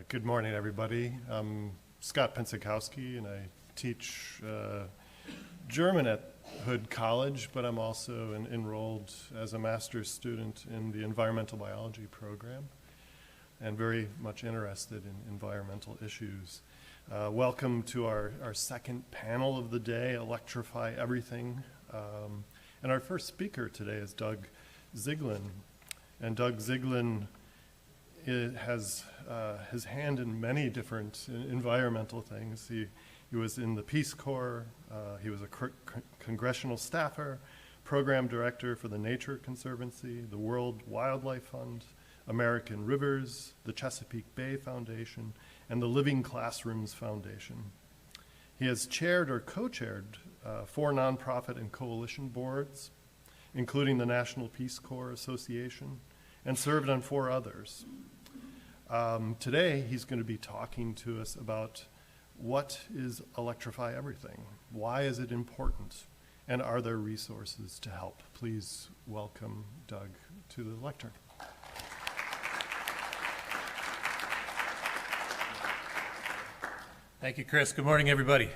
Good morning, everybody. I'm Scott Pincikowski, and I teach German at Hood College, but I'm also enrolled as a master's student in the environmental biology program and very much interested in environmental issues. Welcome to our second panel of the day, Electrify Everything. And our first speaker today is Doug Sigline. And Doug Sigline has his hand in many different environmental things. He was in the Peace Corps. He was a congressional staffer, program director for the Nature Conservancy, the World Wildlife Fund, American Rivers, the Chesapeake Bay Foundation, and the Living Classrooms Foundation. He has chaired or co-chaired 4 nonprofit and coalition boards, including the National Peace Corps Association, and served on 4 others. Today, he's going to be talking to us about what is Electrify Everything, why is it important, and are there resources to help? Please welcome Doug to the lectern. Thank you, Chris. Good morning, everybody.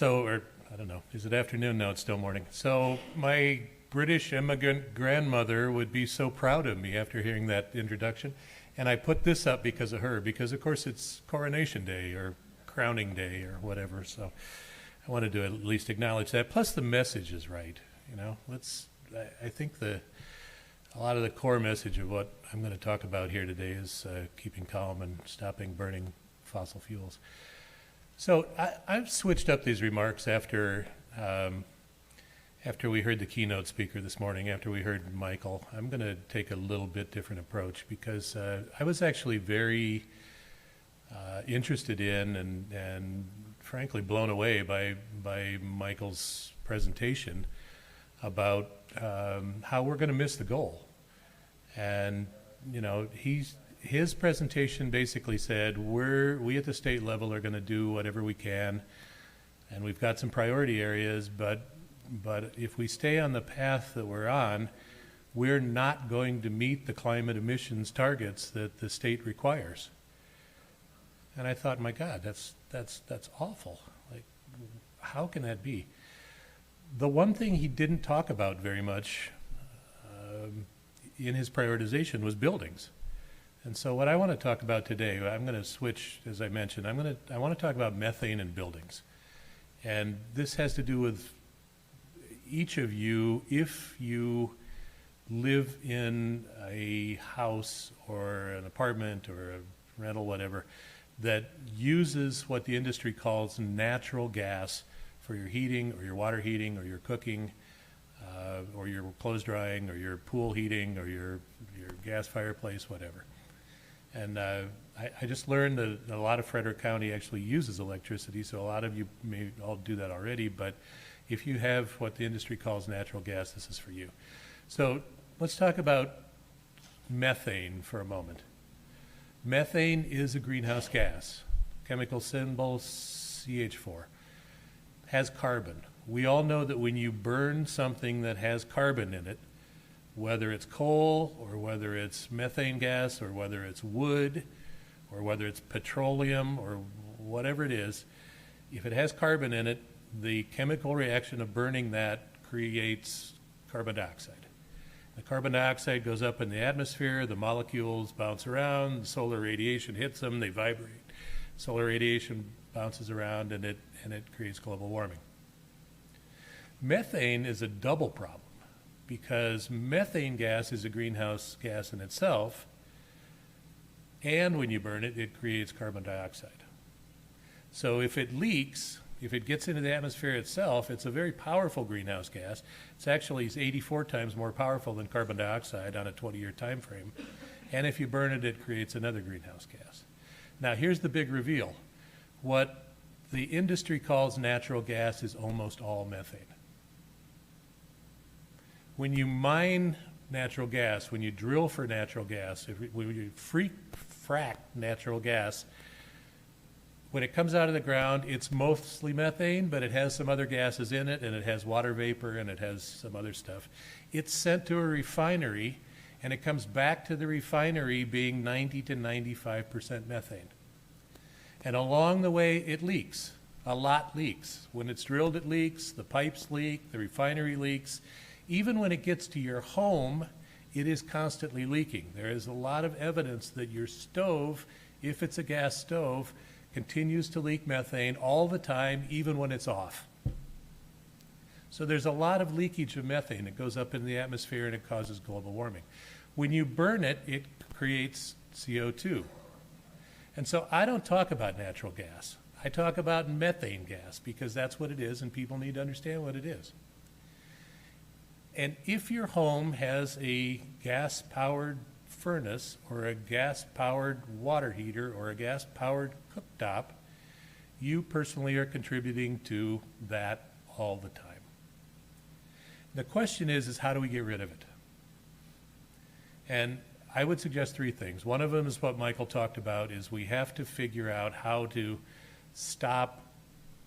I don't know, is it afternoon? No, it's still morning. So my British immigrant grandmother would be so proud of me after hearing that introduction. And I put this up because of her, because of course it's Coronation Day or Crowning Day or whatever. So I wanted to at least acknowledge that. Plus the message is right. You know, I think a lot of the core message of what I'm going to talk about here today is keeping calm and stopping burning fossil fuels. So I've switched up these remarks after we heard the keynote speaker this morning, after we heard Michael. I'm going to take a little bit different approach because I was actually very interested in and frankly blown away by Michael's presentation about how we're going to miss the goal. And, you know, his presentation basically said we at the state level are going to do whatever we can, and we've got some priority areas, but if we stay on the path that we're on, we're not going to meet the climate emissions targets that the state requires. And I thought, my God, that's awful. Like, how can that be? The one thing he didn't talk about very much in his prioritization was buildings. And so what I want to talk about today, I'm going to switch, as I mentioned, I want to talk about methane in buildings. And this has to do with each of you, if you live in a house or an apartment or a rental, whatever, that uses what the industry calls natural gas for your heating or your water heating or your cooking or your clothes drying or your pool heating or your gas fireplace, whatever. And I just learned that a lot of Frederick County actually uses electricity, so a lot of you may all do that already, but if you have what the industry calls natural gas, this is for you. So let's talk about methane for a moment. Methane is a greenhouse gas. Chemical symbol CH4. Has carbon. We all know that when you burn something that has carbon in it, whether it's coal or whether it's methane gas or whether it's wood or whether it's petroleum or whatever it is, if it has carbon in it, the chemical reaction of burning that creates carbon dioxide. The carbon dioxide goes up in the atmosphere, the molecules bounce around, the solar radiation hits them, they vibrate. Solar radiation bounces around and it creates global warming. Methane is a double problem because methane gas is a greenhouse gas in itself, and when you burn it, it creates carbon dioxide. So if it leaks, if it gets into the atmosphere itself, it's a very powerful greenhouse gas. It's actually 84 times more powerful than carbon dioxide on a 20-year time frame. And if you burn it, it creates another greenhouse gas. Now, here's the big reveal. What the industry calls natural gas is almost all methane. When you mine natural gas, when you drill for natural gas, when you frack natural gas, when it comes out of the ground, it's mostly methane, but it has some other gases in it, and it has water vapor, and it has some other stuff. It's sent to a refinery, and it comes back to the refinery being 90 to 95% methane. And along the way, it leaks. A lot leaks. When it's drilled, it leaks. The pipes leak. The refinery leaks. Even when it gets to your home, it is constantly leaking. There is a lot of evidence that your stove, if it's a gas stove, continues to leak methane all the time, even when it's off. So there's a lot of leakage of methane that goes up in the atmosphere and it causes global warming. When you burn it, it creates CO2. And so I don't talk about natural gas. I talk about methane gas because that's what it is and people need to understand what it is. And if your home has a gas-powered furnace or a gas-powered water heater or a gas-powered cooktop, you personally are contributing to that all the time. The question is how do we get rid of it? And I would suggest three things. One of them is what Michael talked about, is we have to figure out how to stop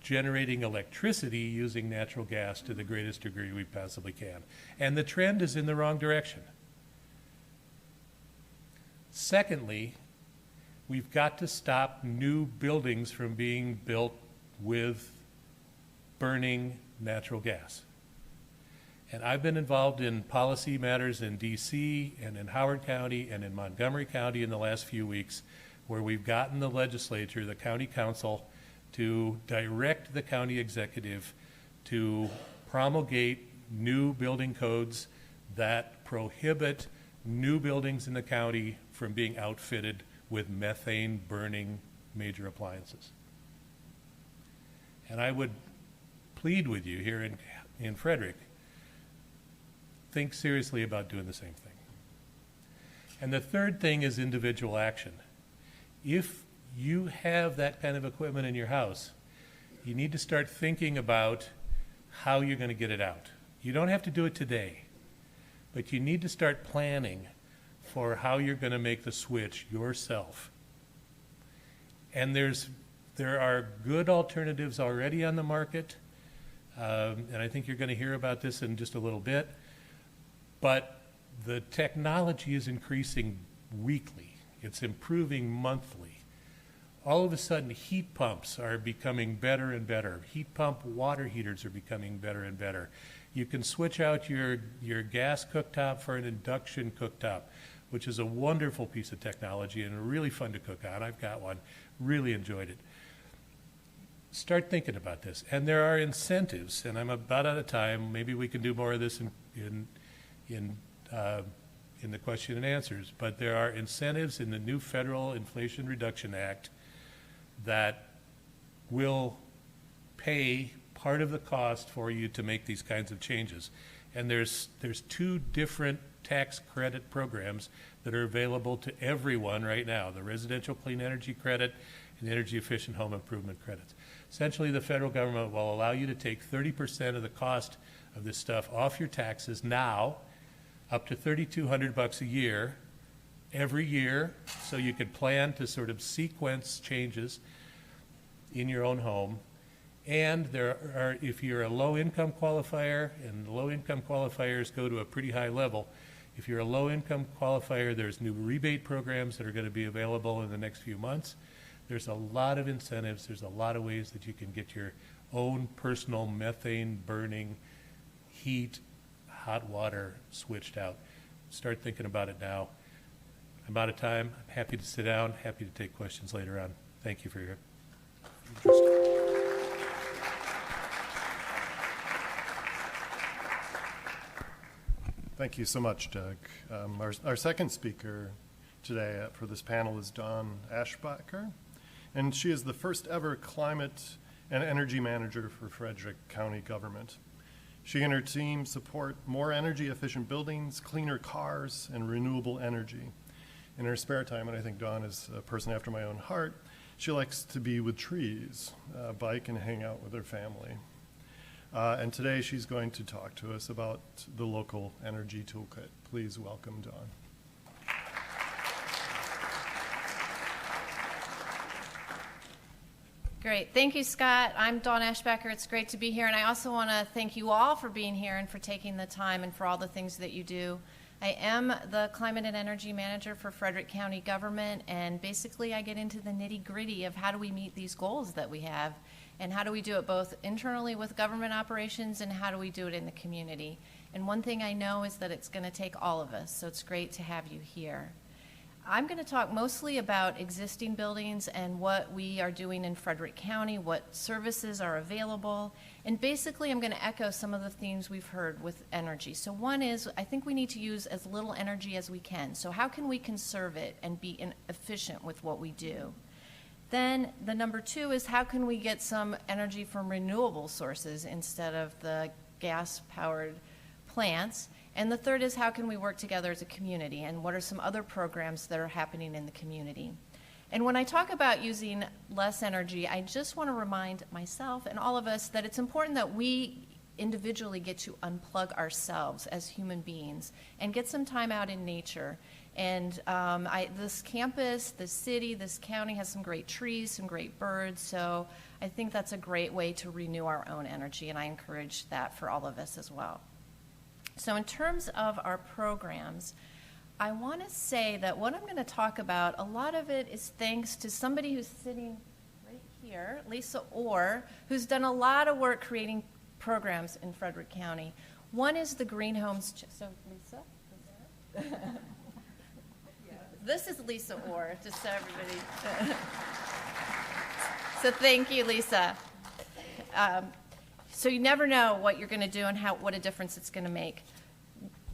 generating electricity using natural gas to the greatest degree we possibly can. And the trend is in the wrong direction. Secondly, we've got to stop new buildings from being built with burning natural gas. And I've been involved in policy matters in DC and in Howard County and in Montgomery County in the last few weeks, where we've gotten the legislature, the county council, to direct the county executive to promulgate new building codes that prohibit new buildings in the county from being outfitted with methane burning major appliances. And I would plead with you here in Frederick, think seriously about doing the same thing. And the third thing is individual action. If you have that kind of equipment in your house, you need to start thinking about how you're going to get it out. You don't have to do it today, but you need to start planning for how you're going to make the switch yourself. And there are good alternatives already on the market, and I think you're going to hear about this in just a little bit. But the technology is increasing weekly. It's improving monthly. All of a sudden, heat pumps are becoming better and better. Heat pump water heaters are becoming better and better. You can switch out your gas cooktop for an induction cooktop, which is a wonderful piece of technology and really fun to cook on. I've got one. Really enjoyed it. Start thinking about this. And there are incentives, and I'm about out of time. Maybe we can do more of this in the question and answers, but there are incentives in the new Federal Inflation Reduction Act that will pay part of the cost for you to make these kinds of changes. And there's two different tax credit programs that are available to everyone right now, the Residential Clean Energy Credit and the Energy Efficient Home Improvement Credits. Essentially, the federal government will allow you to take 30% of the cost of this stuff off your taxes now, up to $3,200 a year, every year, so you could plan to sort of sequence changes in your own home. And there are, if you're a low-income qualifier, and low-income qualifiers go to a pretty high level, if you're a low-income qualifier, there's new rebate programs that are going to be available in the next few months. There's a lot of incentives. There's a lot of ways that you can get your own personal methane-burning heat, hot water switched out. Start thinking about it now. I'm out of time. I'm happy to sit down, happy to take questions later on. Thank you for your interest. Thank you so much, Doug. Our second speaker today for this panel is Dawn Ashbacher, and she is the first ever climate and energy manager for Frederick County government. She and her team support more energy-efficient buildings, cleaner cars, and renewable energy. In her spare time, and I think Dawn is a person after my own heart, she likes to be with trees, bike, and hang out with her family. And today she's going to talk to us about the local energy toolkit. Please welcome Dawn. Great. Thank you, Scott. I'm Dawn Ashbacher. It's great to be here. And I also want to thank you all for being here and for taking the time and for all the things that you do I am the Climate and Energy Manager for Frederick County Government, and basically I get into the nitty-gritty of how do we meet these goals that we have, and how do we do it both internally with government operations and how do we do it in the community. And one thing I know is that it's going to take all of us, so it's great to have you here. I'm going to talk mostly about existing buildings and what we are doing in Frederick County, what services are available, and basically I'm going to echo some of the themes we've heard with energy. So one is, I think we need to use as little energy as we can. So how can we conserve it and be efficient with what we do? Then the number two is, how can we get some energy from renewable sources instead of the gas-powered plants? And the third is, how can we work together as a community, and what are some other programs that are happening in the community? And when I talk about using less energy, I just want to remind myself and all of us that it's important that we individually get to unplug ourselves as human beings and get some time out in nature. And this campus, this city, this county has some great trees, some great birds, so I think that's a great way to renew our own energy, and I encourage that for all of us as well. So in terms of our programs, I want to say that what I'm going to talk about, a lot of it is thanks to somebody who's sitting right here, Lisa Orr, who's done a lot of work creating programs in Frederick County. One is the Green Homes. So Lisa? This is Lisa Orr, just so everybody. So thank you, Lisa. So you never know what you're going to do and what a difference it's going to make.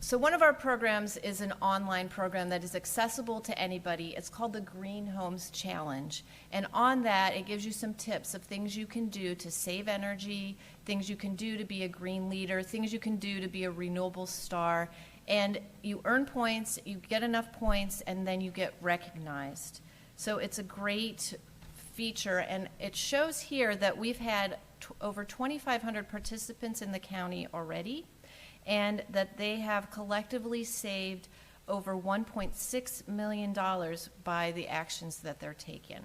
So one of our programs is an online program that is accessible to anybody. It's called the Green Homes Challenge. And on that, it gives you some tips of things you can do to save energy, things you can do to be a green leader, things you can do to be a renewable star. And you earn points, you get enough points, and then you get recognized. So it's a great feature, and it shows here that we've had over 2,500 participants in the county already, and that they have collectively saved over $1.6 million by the actions that they're taking.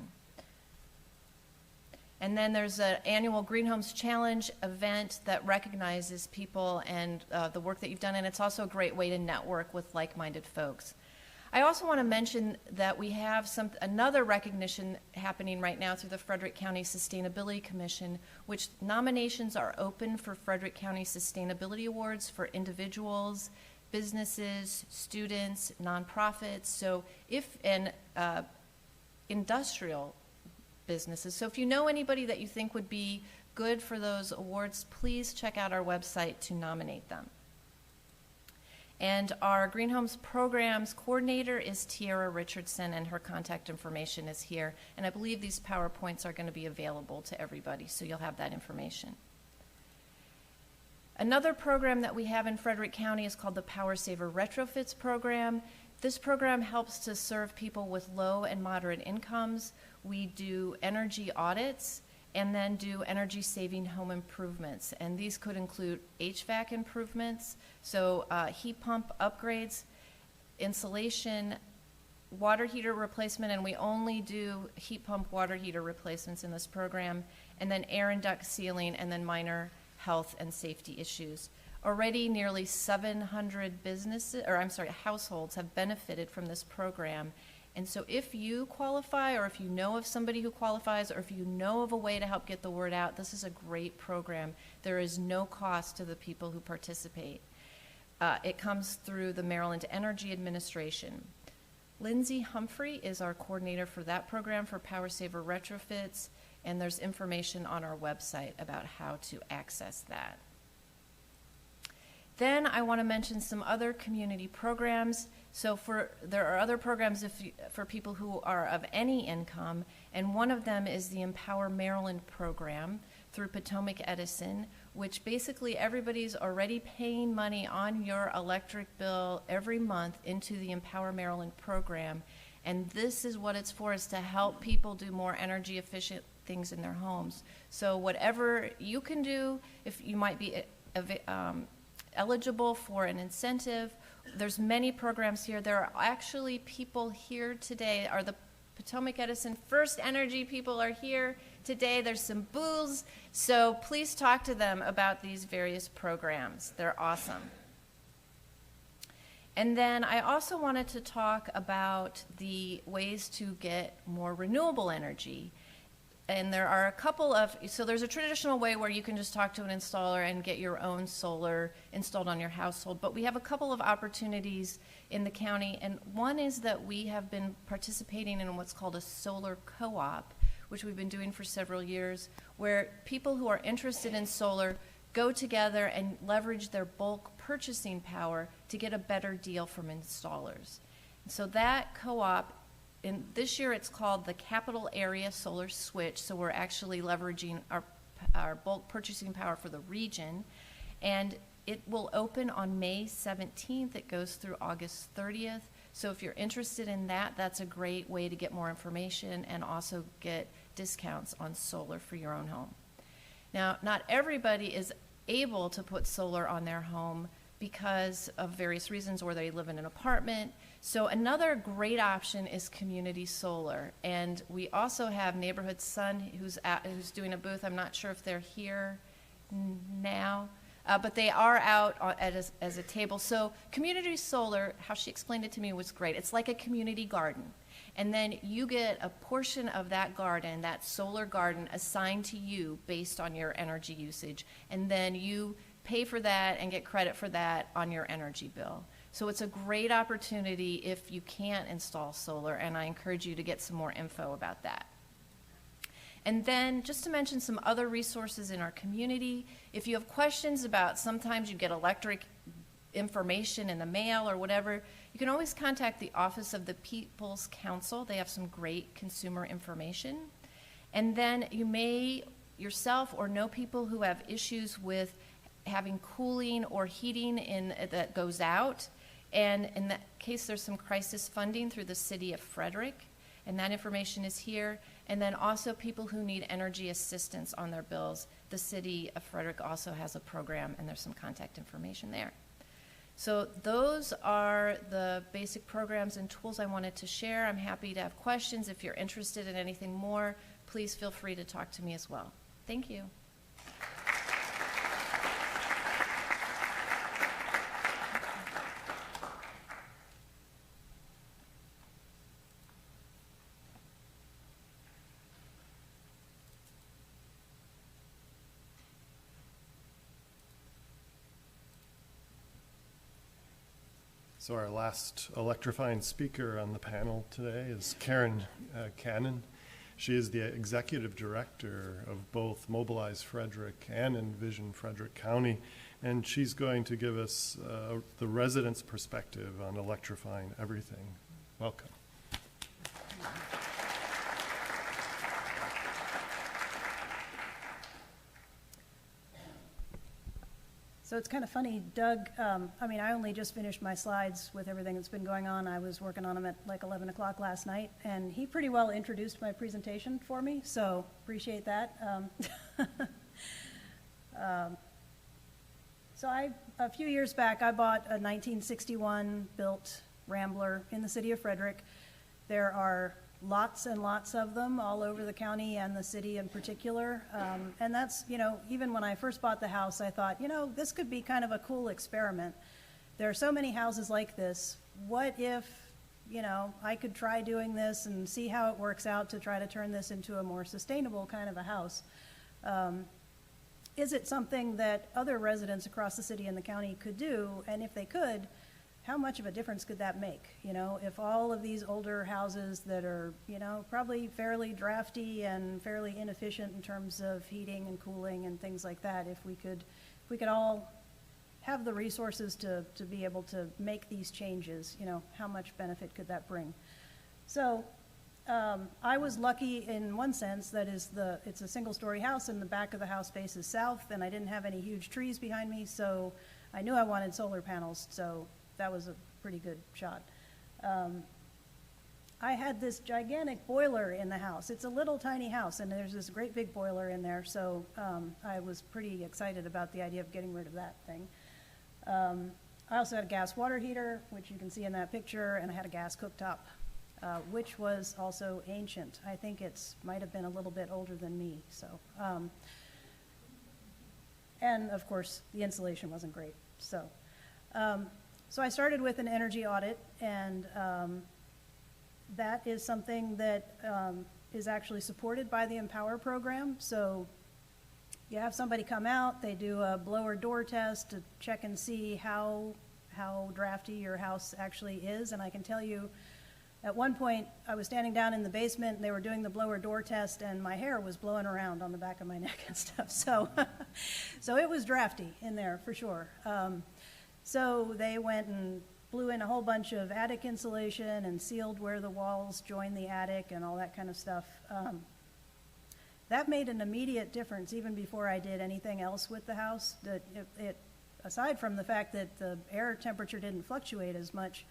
And then there's an annual Green Homes Challenge event that recognizes people and the work that you've done, and it's also a great way to network with like-minded folks. I also want to mention that we have another recognition happening right now through the Frederick County Sustainability Commission, which nominations are open for Frederick County Sustainability Awards for individuals, businesses, students, nonprofits, and industrial businesses. So if you know anybody that you think would be good for those awards, please check out our website to nominate them. And our Green Homes Programs Coordinator is Tiara Richardson, and her contact information is here. And I believe these PowerPoints are going to be available to everybody, so you'll have that information. Another program that we have in Frederick County is called the Power Saver Retrofits Program. This program helps to serve people with low and moderate incomes. We do energy audits and then do energy-saving home improvements. And these could include HVAC improvements, so heat pump upgrades, insulation, water heater replacement, and we only do heat pump water heater replacements in this program, and then air and duct sealing, and then minor health and safety issues. Already nearly 700 households have benefited from this program. And so if you qualify, or if you know of somebody who qualifies, or if you know of a way to help get the word out, this is a great program. There is no cost to the people who participate. It comes through the Maryland Energy Administration. Lindsay Humphrey is our coordinator for that program for Power Saver Retrofits, and there's information on our website about how to access that. Then I want to mention some other community programs. So there are other programs for people who are of any income, and one of them is the Empower Maryland program through Potomac Edison, which basically everybody's already paying money on your electric bill every month into the Empower Maryland program. And this is what it's for, is to help people do more energy efficient things in their homes. So whatever you can do, if you might be eligible for an incentive, there's many programs here. There are actually people here today, are the Potomac Edison First Energy people are here today. There's some booths, so please talk to them about these various programs. They're awesome. And then I also wanted to talk about the ways to get more renewable energy. And there are a couple of, so there's a traditional way where you can just talk to an installer and get your own solar installed on your household, but we have a couple of opportunities in the county, and one is that we have been participating in what's called a solar co-op, which we've been doing for several years, where people who are interested in solar go together and leverage their bulk purchasing power to get a better deal from installers. And so that co-op, and this year it's called the Capital Area Solar Switch, so we're actually leveraging our bulk purchasing power for the region, and it will open on May 17th. It goes through August 30th. So if you're interested in that, that's a great way to get more information and also get discounts on solar for your own home. Now, not everybody is able to put solar on their home because of various reasons, or they live in an apartment. So another great option is community solar. And we also have Neighborhood Sun, who's doing a booth. I'm not sure if they're here now, but they are out as a table. So community solar, how she explained it to me was great. It's like a community garden. And then you get a portion of that garden, that solar garden, assigned to you based on your energy usage. And then you pay for that and get credit for that on your energy bill. So it's a great opportunity if you can't install solar, and I encourage you to get some more info about that. And then just to mention some other resources in our community, if you have questions about, sometimes you get electric information in the mail or whatever, you can always contact the Office of the People's Council. They have some great consumer information. And then you may yourself or know people who have issues with having cooling or heating that goes out. And in that case, there's some crisis funding through the city of Frederick, and that information is here. And then also people who need energy assistance on their bills. The city of Frederick also has a program, and there's some contact information there. So those are the basic programs and tools I wanted to share. I'm happy to have questions. If you're interested in anything more, please feel free to talk to me as well. Thank you. So our last electrifying speaker on the panel today is Karen Cannon. She is the executive director of both Mobilize Frederick and Envision Frederick County, and she's going to give us the residents' perspective on electrifying everything. Welcome. So it's kind of funny, Doug, I only just finished my slides with everything that's been going on. I was working on them at like 11 o'clock last night, and he pretty well introduced my presentation for me, so appreciate that. A few years back, I bought a 1961 built Rambler in the city of Frederick. There are lots and lots of them all over the county and the city in particular. And that's, even when I first bought the house, I thought, this could be kind of a cool experiment. There are so many houses like this. What if, I could try doing this and see how it works out to try to turn this into a more sustainable kind of a house? Is it something that other residents across the city and the county could do? And if they could, how much of a difference could that make? If all of these older houses that are, probably fairly drafty and fairly inefficient in terms of heating and cooling and things like that, if we could all have the resources to be able to make these changes, how much benefit could that bring? So I was lucky in one sense, that is it's a single-story house, and the back of the house faces south, and I didn't have any huge trees behind me, so I knew I wanted solar panels, so that was a pretty good shot. I had this gigantic boiler in the house. It's a little tiny house, and there's this great big boiler in there, so I was pretty excited about the idea of getting rid of that thing. I also had a gas water heater, which you can see in that picture, and I had a gas cooktop, which was also ancient. I think it's might have been a little bit older than me, so. And of course, the insulation wasn't great, so. So I started with an energy audit, and that is something that is actually supported by the Empower program. So you have somebody come out, they do a blower door test to check and see how drafty your house actually is. And I can tell you, at one point, I was standing down in the basement, and they were doing the blower door test, and my hair was blowing around on the back of my neck and stuff. So, so it was drafty in there for sure. So they went and blew in a whole bunch of attic insulation and sealed where the walls join the attic and all that kind of stuff. That made an immediate difference even before I did anything else with the house. Aside from the fact that the air temperature didn't fluctuate as much,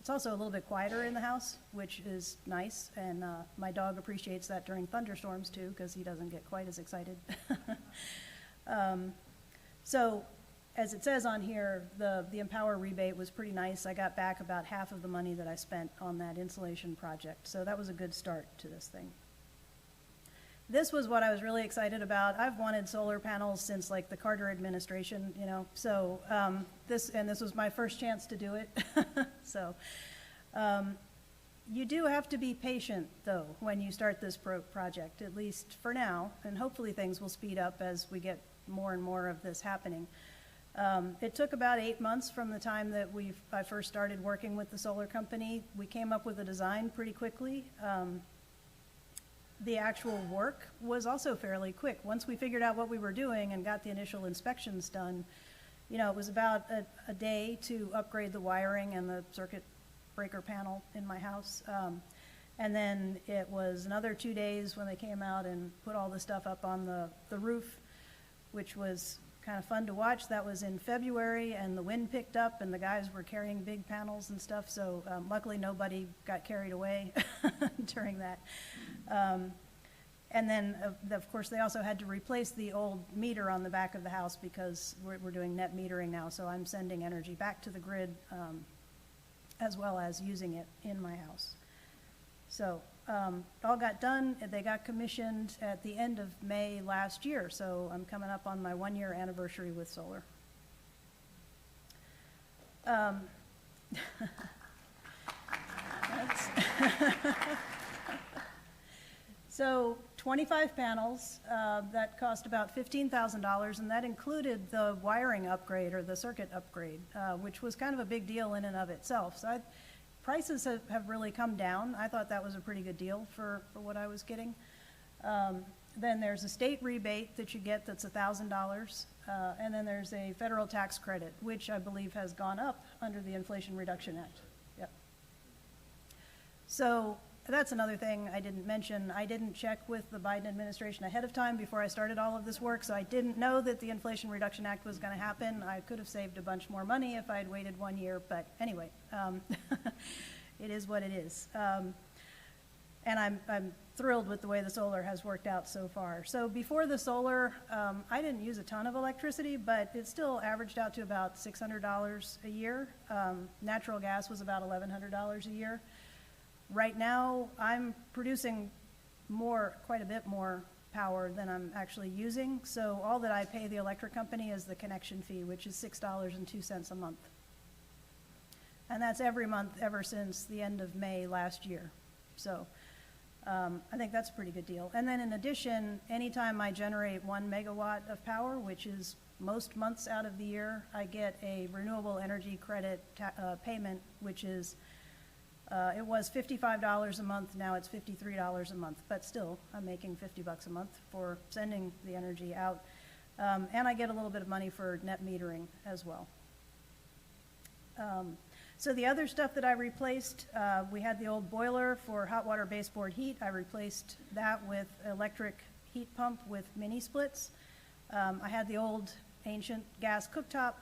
it's also a little bit quieter in the house, which is nice, and my dog appreciates that during thunderstorms too, because he doesn't get quite as excited. So, as it says on here, the Empower rebate was pretty nice. I got back about half of the money that I spent on that insulation project, so that was a good start to this thing. This was what I was really excited about. I've wanted solar panels since like the Carter administration, you know, so this was my first chance to do it. So you do have to be patient, though, when you start this project, at least for now, and hopefully things will speed up as we get more and more of this happening. It took about 8 months from the time that I first started working with the solar company. We came up with a design pretty quickly. The actual work was also fairly quick. Once we figured out what we were doing and got the initial inspections done, you know, it was about a day to upgrade the wiring and the circuit breaker panel in my house. And then it was another 2 days when they came out and put all the stuff up on the roof, which was kind of fun to watch. That was in February, and the wind picked up, and the guys were carrying big panels and stuff, so luckily nobody got carried away during that. And then, of course, they also had to replace the old meter on the back of the house because we're doing net metering now, so I'm sending energy back to the grid as well as using it in my house. So all got done. They got commissioned at the end of May last year, so I'm coming up on my 1-year anniversary with solar. So 25 panels, that cost about $15,000, and that included the wiring upgrade or the circuit upgrade, which was kind of a big deal in and of itself. So prices have really come down. I thought that was a pretty good deal for what I was getting. Then there's a state rebate that you get that's $1,000, and then there's a federal tax credit, which I believe has gone up under the Inflation Reduction Act. Yep. So that's another thing I didn't mention. I didn't check with the Biden administration ahead of time before I started all of this work, so I didn't know that the Inflation Reduction Act was going to happen. I could have saved a bunch more money if I had waited 1 year, but anyway, it is what it is. And I'm thrilled with the way the solar has worked out so far. So before the solar, I didn't use a ton of electricity, but it still averaged out to about $600 a year. Natural gas was about $1,100 a year. Right now, I'm producing quite a bit more power than I'm actually using. So all that I pay the electric company is the connection fee, which is $6.02 a month. And that's every month ever since the end of May last year. So I think that's a pretty good deal. And then in addition, anytime I generate 1 megawatt of power, which is most months out of the year, I get a renewable energy credit payment, which is it was $55 a month, now it's $53 a month, but still, I'm making $50 a month for sending the energy out. And I get a little bit of money for net metering as well. So the other stuff that I replaced, we had the old boiler for hot water baseboard heat. I replaced that with electric heat pump with mini splits. I had the old ancient gas cooktop.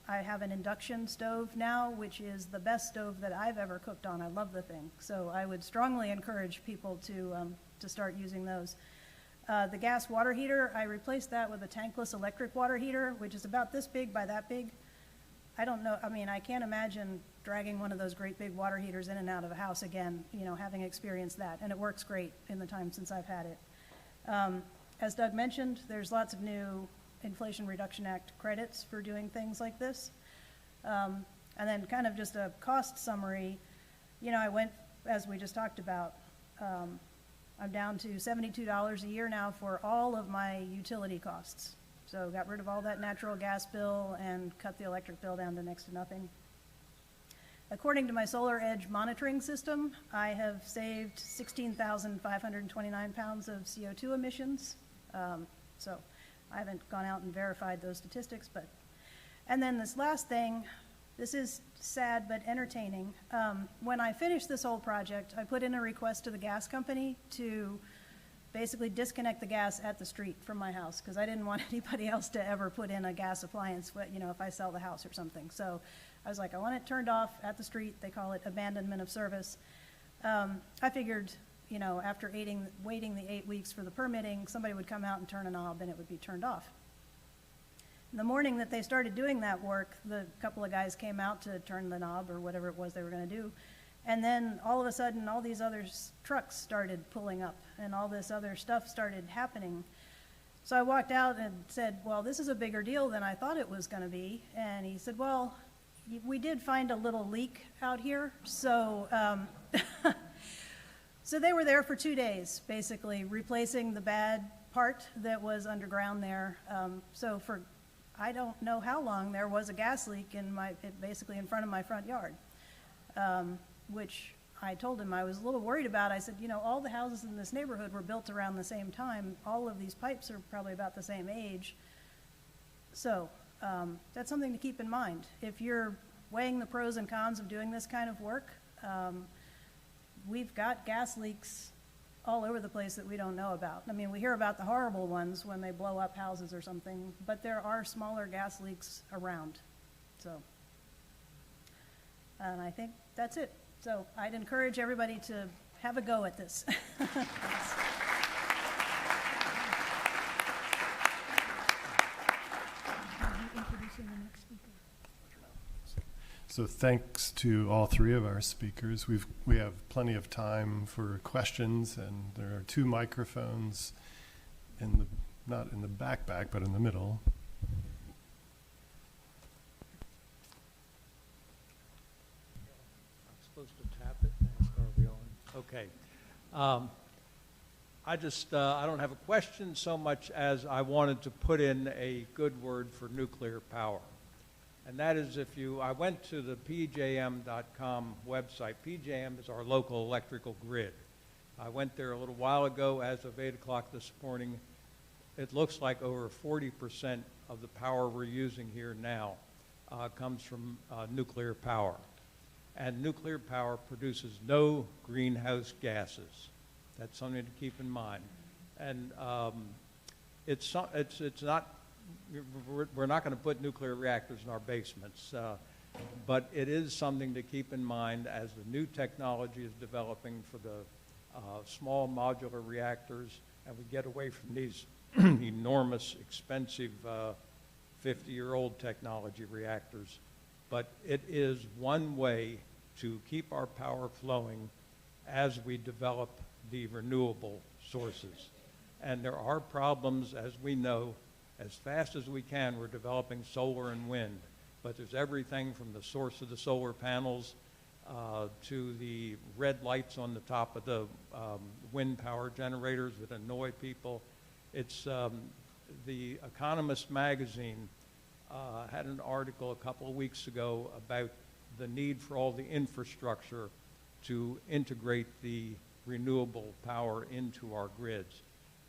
I have an induction stove now, which is the best stove that I've ever cooked on. I love the thing. So I would strongly encourage people to start using those. The gas water heater, I replaced that with a tankless electric water heater, which is about this big by that big. I don't know, I mean, I can't imagine dragging one of those great big water heaters in and out of a house again, you know, having experienced that. And it works great in the time since I've had it. As Doug mentioned, there's lots of new Inflation Reduction Act credits for doing things like this. And then kind of just a cost summary, you know, I went, as we just talked about, I'm down to $72 a year now for all of my utility costs. So got rid of all that natural gas bill and cut the electric bill down to next to nothing. According to my Solar Edge monitoring system, I have saved 16,529 pounds of CO2 emissions. So I haven't gone out and verified those statistics, but, and then this last thing, this is sad but entertaining. When I finished this whole project, I put in a request to the gas company to basically disconnect the gas at the street from my house, because I didn't want anybody else to ever put in a gas appliance, you know, if I sell the house or something. So I was like, I want it turned off at the street. They call it abandonment of service. I figured, you know, after waiting the 8 weeks for the permitting, somebody would come out and turn a knob and it would be turned off. The morning that they started doing that work, the couple of guys came out to turn the knob or whatever it was they were going to do. And then all of a sudden, all these other trucks started pulling up and all this other stuff started happening. So I walked out and said, well, this is a bigger deal than I thought it was going to be. And he said, well, we did find a little leak out here. So, so they were there for 2 days, basically replacing the bad part that was underground there. So for I don't know how long there was a gas leak basically in front of my front yard, which I told him I was a little worried about. I said, you know, all the houses in this neighborhood were built around the same time. All of these pipes are probably about the same age. So that's something to keep in mind. If you're weighing the pros and cons of doing this kind of work, we've got gas leaks all over the place that we don't know about. I mean, we hear about the horrible ones when they blow up houses or something, but there are smaller gas leaks around. So, and I think that's it. So I'd encourage everybody to have a go at this. So thanks to all three of our speakers. We have plenty of time for questions, and there are 2 microphones not in the back, but in the middle. I'm supposed to tap it and ask, are we on? Okay. I don't have a question so much as I wanted to put in a good word for nuclear power. And that is I went to the pjm.com website. PJM is our local electrical grid. I went there a little while ago. As of 8 o'clock this morning, it looks like over 40% of the power we're using here now comes from nuclear power. And nuclear power produces no greenhouse gases. That's something to keep in mind. And it's not. We're not going to put nuclear reactors in our basements, but it is something to keep in mind as the new technology is developing for the small modular reactors, and we get away from these enormous, expensive 50-year-old technology reactors. But it is one way to keep our power flowing as we develop the renewable sources. And there are problems, as we know. As fast as we can, we're developing solar and wind, but there's everything from the source of the solar panels to the red lights on the top of the wind power generators that annoy people. It's the Economist magazine had an article a couple of weeks ago about the need for all the infrastructure to integrate the renewable power into our grids.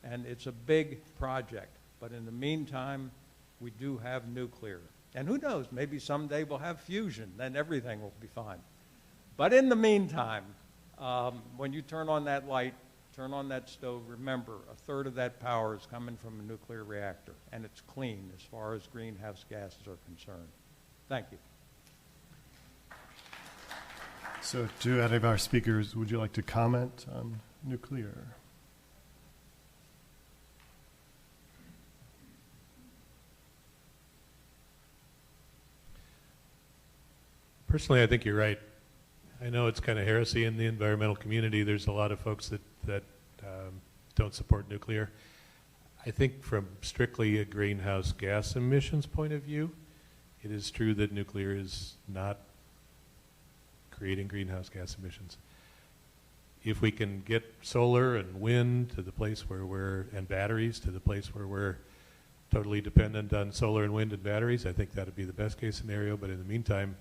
And it's a big project. But in the meantime, we do have nuclear. And who knows, maybe someday we'll have fusion, then everything will be fine. But in the meantime, when you turn on that light, turn on that stove, remember, a third of that power is coming from a nuclear reactor, and it's clean as far as greenhouse gases are concerned. Thank you. So to any of our speakers, would you like to comment on nuclear? Personally, I think you're right. I know it's kind of heresy in the environmental community. There's a lot of folks that don't support nuclear. I think from strictly a greenhouse gas emissions point of view, it is true that nuclear is not creating greenhouse gas emissions. If we can get solar and wind to the place where and batteries to the place where we're totally dependent on solar and wind and batteries, I think that would be the best case scenario. But in the meantime,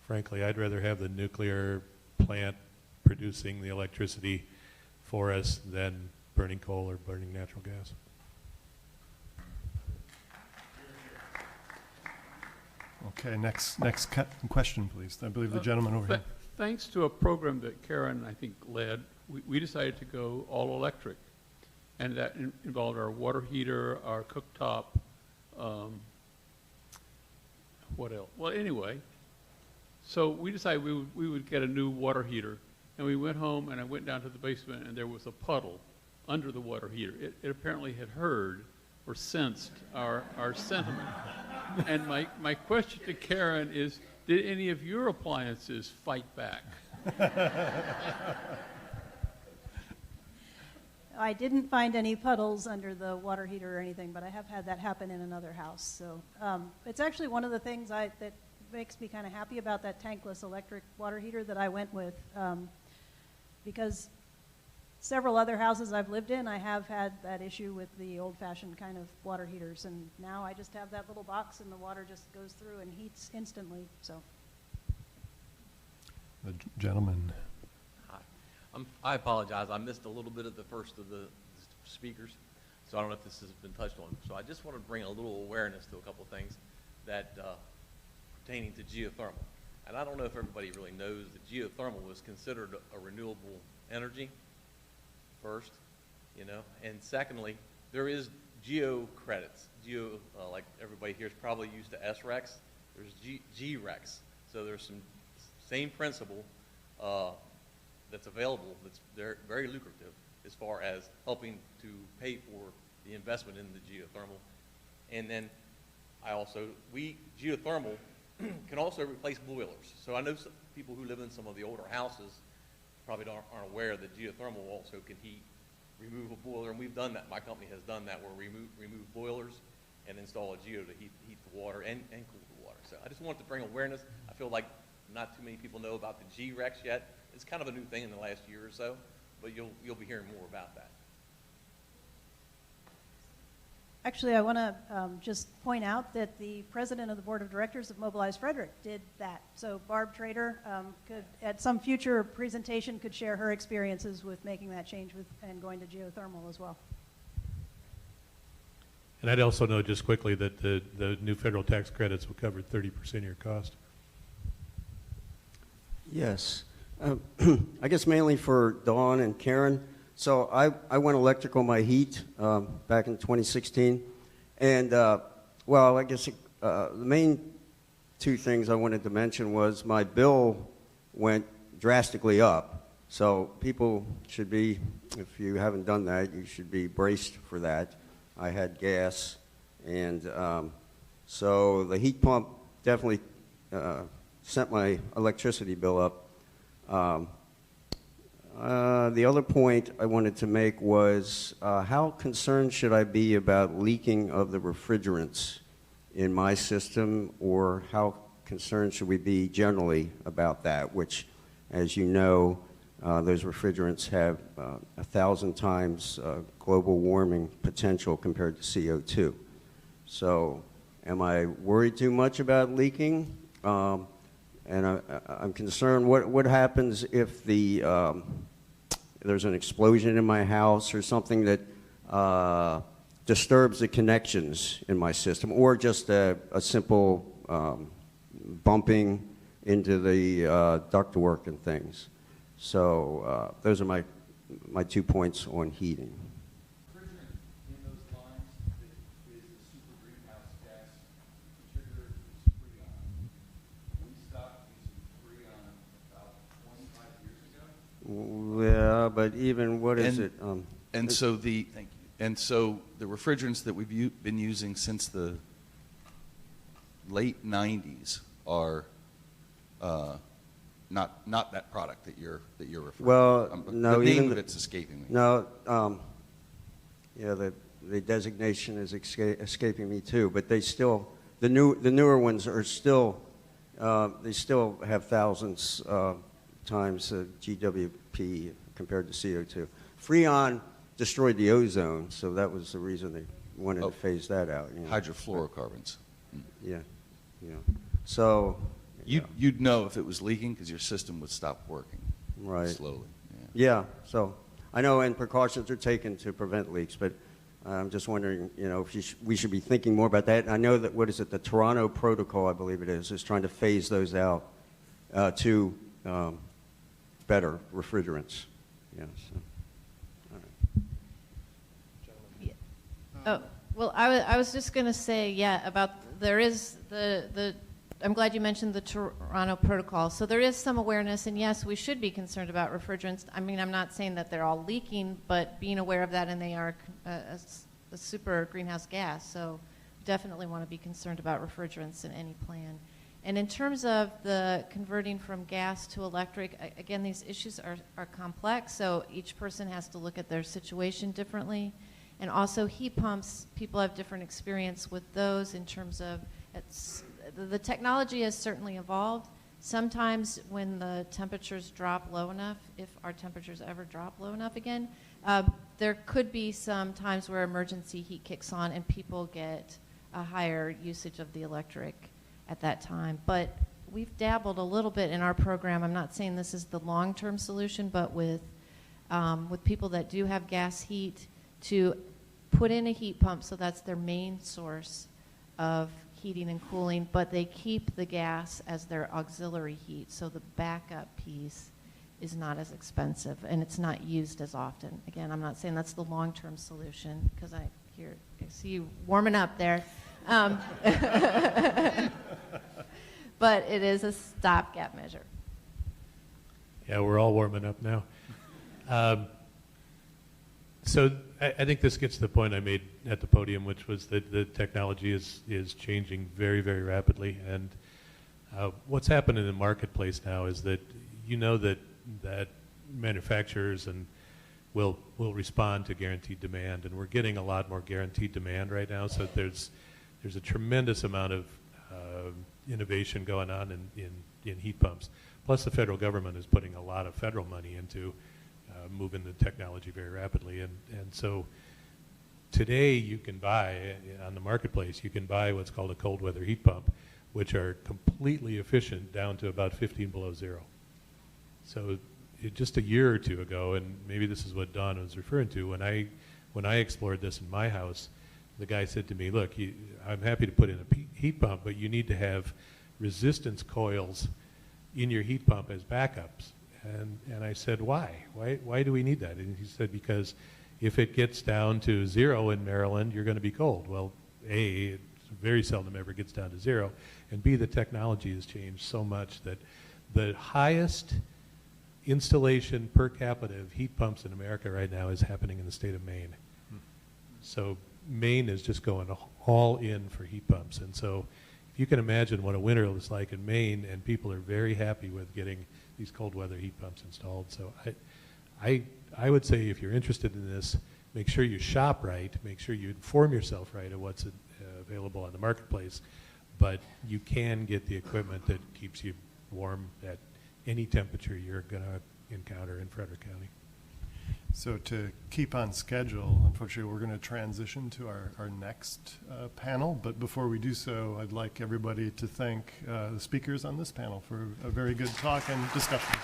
frankly, I'd rather have the nuclear plant producing the electricity for us than burning coal or burning natural gas. Okay, next question, please. I believe the gentleman over here. Thanks to a program that Karen, I think, led, we decided to go all electric. And that involved our water heater, our cooktop, what else? Well, anyway, so we decided we would get a new water heater. And we went home, and I went down to the basement, and there was a puddle under the water heater. It apparently had heard or sensed our sentiment. And my question to Karen is, did any of your appliances fight back? I didn't find any puddles under the water heater or anything, but I have had that happen in another house. So it's actually one of the things that makes me kind of happy about that tankless electric water heater that I went with, because several other houses I've lived in, I have had that issue with the old-fashioned kind of water heaters, and now I just have that little box and the water just goes through and heats instantly. So The gentleman. Hi. I apologize. I missed a little bit of the first of the speakers, so I don't know if this has been touched on. So I just want to bring a little awareness to a couple of things that pertaining to geothermal. And I don't know if everybody really knows that geothermal is considered a renewable energy, first, and secondly, there is geo credits. Like everybody here is probably used to SRECs. There's G-RECs. So there's some same principle that's available that's very lucrative as far as helping to pay for the investment in the geothermal. And then geothermal can also replace boilers. So I know some people who live in some of the older houses probably aren't aware that geothermal also can remove a boiler, and we've done that. My company has done that, where we remove boilers and install a geo to heat the water and cool the water. So I just wanted to bring awareness. I feel like not too many people know about the G-RECs yet. It's kind of a new thing in the last year or so, but you'll be hearing more about that. actually, I want to just point out that the president of the board of directors of Mobilize Frederick did that. So Barb Trader could, at some future presentation, could share her experiences with making that change and going to geothermal as well. And I'd also know just quickly that the new federal tax credits will cover 30% of your cost. Yes. I guess mainly for Dawn and Karen. So I went electric on my heat back in 2016. And, well, I guess the main two things I wanted to mention was my bill went drastically up. So people should be, if you haven't done that, you should be braced for that. I had gas, and so the heat pump definitely sent my electricity bill up. The other point I wanted to make was how concerned should I be about leaking of the refrigerants in my system, or how concerned should we be generally about that, which, as you know, those refrigerants have 1,000 times global warming potential compared to CO2. So am I worried too much about leaking? And I'm concerned what happens if there's an explosion in my house or something that disturbs the connections in my system, or just a simple bumping into the ductwork and things. So those are my 2 points on heating. Refrigerant in those lines that is the super greenhouse gas contributor is Freon. We stopped using Freon about 25 years ago. Yeah, but even what is it? And so the refrigerants that we've been using since the late 90s are not that product that you're referring to. Well, no, the name even of it's escaping me. No, yeah, the designation is escaping me too. But they still, the newer ones are still, they still have thousands times GWP compared to CO2. Freon destroyed the ozone, so that was the reason they wanted to phase that out. You know. Hydrofluorocarbons. Yeah, yeah. So You'd know if it was leaking because your system would stop working right. slowly. Yeah, so I know, and precautions are taken to prevent leaks, but I'm just wondering, you know, if we should be thinking more about that. And I know that, what is it, the Toronto Protocol, I believe it is trying to phase those out to better refrigerants. Yeah, so. Oh, well, I was just going to say, yeah, about there is I'm glad you mentioned the Toronto Protocol. So there is some awareness, and yes, we should be concerned about refrigerants. I mean, I'm not saying that they're all leaking, but being aware of that, and they are a super greenhouse gas. So definitely want to be concerned about refrigerants in any plan. And in terms of the converting from gas to electric, again, these issues are complex, so each person has to look at their situation differently. And also heat pumps, people have different experience with those in terms of the technology has certainly evolved. Sometimes when the temperatures drop low enough, if our temperatures ever drop low enough again, there could be some times where emergency heat kicks on and people get a higher usage of the electric at that time. But we've dabbled a little bit in our program. I'm not saying this is the long-term solution, but with people that do have gas heat, to put in a heat pump so that's their main source of heating and cooling, but they keep the gas as their auxiliary heat, so the backup piece is not as expensive and it's not used as often. Again, I'm not saying that's the long-term solution, because I see you warming up there. But it is a stopgap measure. Yeah, we're all warming up now. So I think this gets to the point I made at the podium, which was that the technology is changing very, very rapidly. And what's happened in the marketplace now is that you know that manufacturers will respond to guaranteed demand, and we're getting a lot more guaranteed demand right now. So there's a tremendous amount of innovation going on in heat pumps. Plus, the federal government is putting a lot of federal money into moving the technology very rapidly. And so today you can buy, on the marketplace, you can buy what's called a cold weather heat pump, which are completely efficient down to about 15 below zero. So just a year or two ago, and maybe this is what Don was referring to, when I explored this in my house, the guy said to me, look, I'm happy to put in a heat pump, but you need to have resistance coils in your heat pump as backups. And I said, why? Why do we need that? And he said, because if it gets down to zero in Maryland, you're going to be cold. Well, A, it very seldom ever gets down to zero, and B, the technology has changed so much that the highest installation per capita of heat pumps in America right now is happening in the state of Maine. So Maine is just going all in for heat pumps. And so if you can imagine what a winter is like in Maine, and people are very happy with getting these cold weather heat pumps installed. So I would say, if you're interested in this, make sure you shop right, make sure you inform yourself right of what's available on the marketplace, but you can get the equipment that keeps you warm at any temperature you're going to encounter in Frederick County. So to keep on schedule, unfortunately, we're going to transition to our next panel. But before we do so, I'd like everybody to thank the speakers on this panel for a very good talk and discussion.